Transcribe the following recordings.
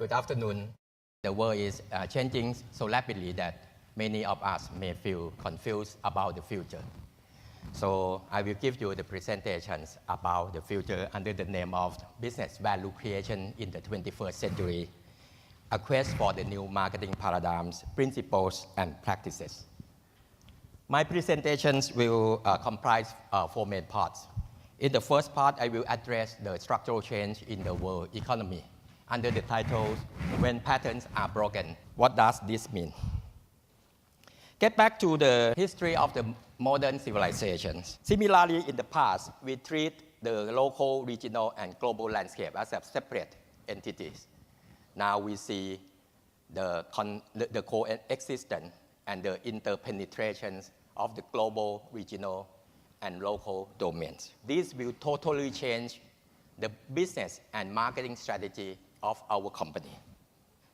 Good afternoon. The world is changing so rapidly that many of us may feel confused about the future. So I will give you the presentations about the future under the name of Business Value Creation in the 21st Century, a quest for the new marketing paradigms, principles, and practices. My presentations will comprise four main parts. In the first part, I will address the structural change in the world economy under the title, When Patterns Are Broken. What does this mean? Get back to the history of the modern civilizations. Similarly, in the past, we treat the local, regional, and global landscape as separate entities. Now we see the coexistence and the interpenetrations of the global, regional, and local domains. This will totally change the business and marketing strategy of our company.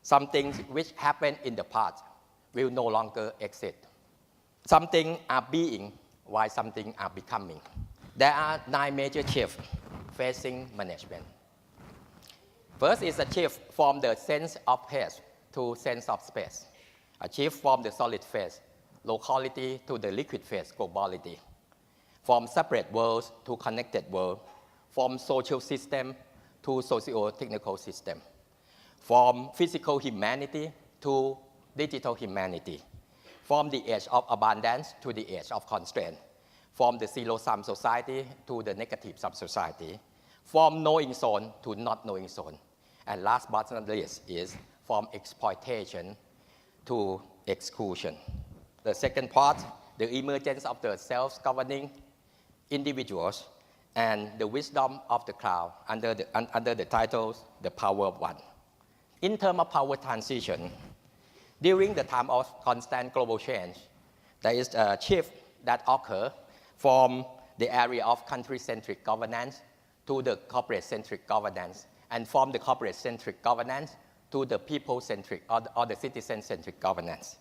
Some things which happened in the past will no longer exist. Some things are being while some things are becoming. There are 9 major shifts facing management. First is a shift from the sense of place to sense of space. A shift from the solid phase, locality, to the liquid phase, globality. From separate worlds to connected world. From social system to socio-technical system. From physical humanity to digital humanity. From the age of abundance to the age of constraint. From the zero-sum society to the negative-sum society. From knowing zone to not knowing zone. And last but not least is from exploitation to exclusion. The second part, the emergence of the self-governing individuals and the wisdom of the crowd under the titles, The Power of One. In terms of power transition, during the time of constant global change, there is a shift that occurs from the area of country-centric governance to the corporate-centric governance, and from the corporate-centric governance to the people-centric or the citizen-centric governance.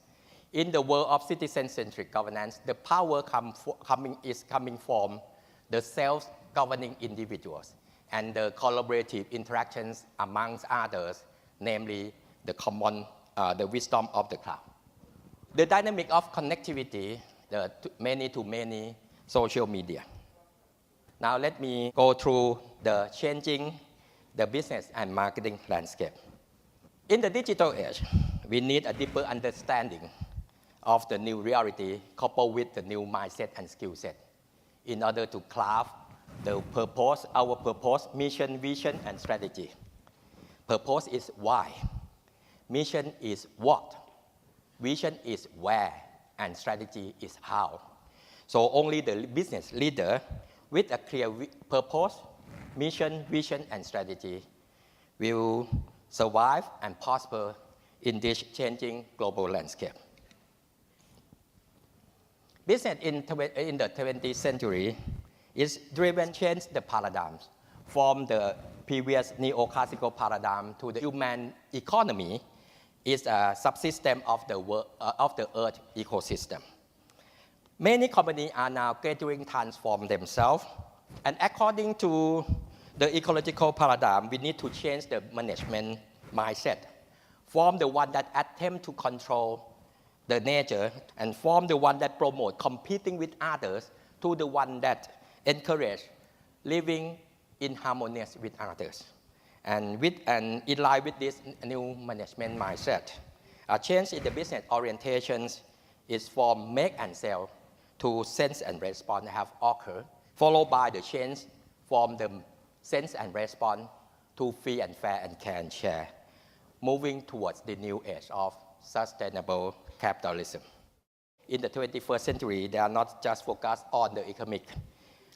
In the world of citizen-centric governance, the power is coming from the self-governing individuals and the collaborative interactions amongst others, namely the wisdom of the crowd. The dynamic of connectivity, the many-to-many social media. Now let me go through the changing the business and marketing landscape. In the digital age, we need a deeper understanding of the new reality coupled with the new mindset and skill set in order to craft the purpose, our purpose, mission, vision, and strategy. Purpose is why. Mission is what. Vision is where. And strategy is how. So only the business leader with a clear purpose, mission, vision, and strategy will survive and prosper in this changing global landscape. Business in the 20th century is driven change the paradigms from the previous neoclassical paradigm to the human economy is a subsystem of the Earth ecosystem. Many companies are now gradually transform themselves, and according to the ecological paradigm, we need to change the management mindset from the one that attempt to control the nature and from the one that promote competing with others to the one that encourage living in harmonious with others. And in line with this new management mindset, a change in the business orientations is from make and sell to sense and response have occurred, followed by the change from the sense and response to free and fair and care and share, moving towards the new age of sustainable capitalism. In the 21st century, they are not just focused on the economic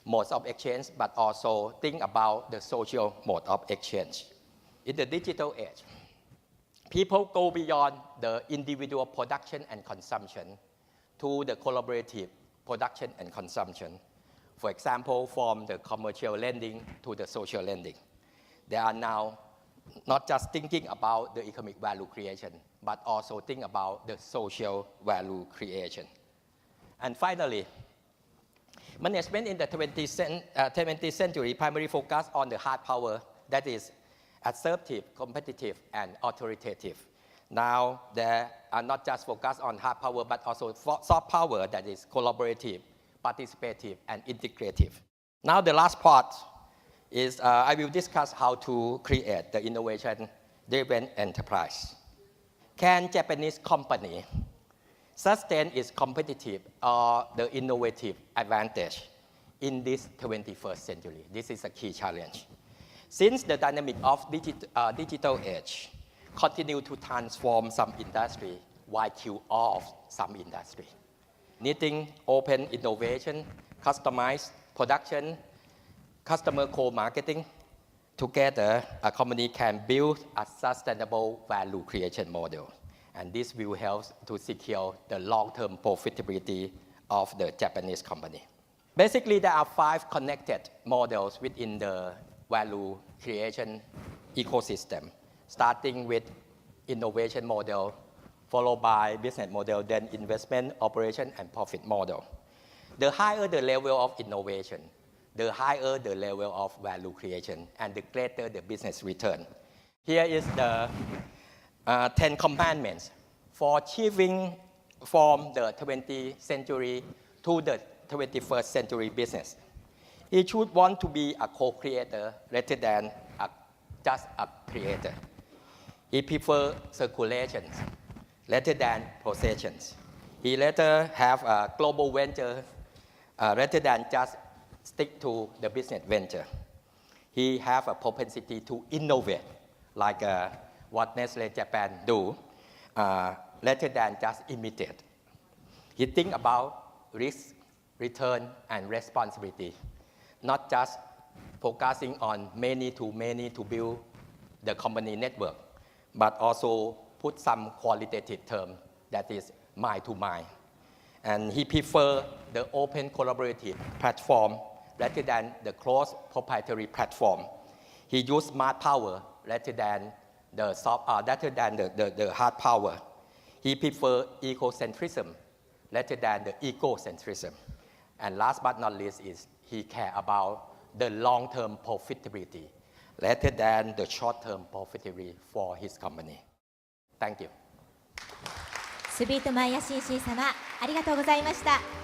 modes of exchange, but also think about the social mode of exchange. In the digital age, people go beyond the individual production and consumption to the collaborative production and consumption. For example, from the commercial lending to the social lending. They are now not just thinking about the economic value creation, but also think about the social value creation. And finally, management in the 20th century primarily focused on the hard power, that is assertive, competitive, and authoritative. Now, they are not just focused on hard power, but also soft power that is collaborative, participative, and integrative. Now, the last part is I will discuss how to create the innovation-driven enterprise. Can Japanese company sustain its competitive or the innovative advantage in this 21st century? This is a key challenge. Since the dynamic of digital age continue to transform some industry while kill off some industry, needing open innovation, customized production, customer co-marketing, together a company can build a sustainable value creation model. And this will help to secure the long-term profitability of the Japanese company. Basically, there are 5 connected models within the value creation ecosystem, starting with innovation model, followed by business model, then investment, operation, and profit model. The higher the level of innovation, the higher the level of value creation, and the greater the business return. Here is the 10 commandments for achieving from the 20th century to the 21st century business. He should want to be a co-creator rather than just a creator. He prefers circulation rather than possessions. He rather have a global venture rather than just stick to the business venture. He have a propensity to innovate, like what Nestle Japan do, rather than just imitate. He think about risk, return, and responsibility, not just focusing on many to build the company network, but also put some qualitative term that is mind to mind. And he prefer the open collaborative platform rather than the closed proprietary platform. He use smart power rather than the hard power. He prefer ecocentrism rather than the egocentrism. And last but not least is he care about the long-term profitability rather than the short-term profitability for his company. Thank you. スビートマイヤシンシン様、ありがとうございました。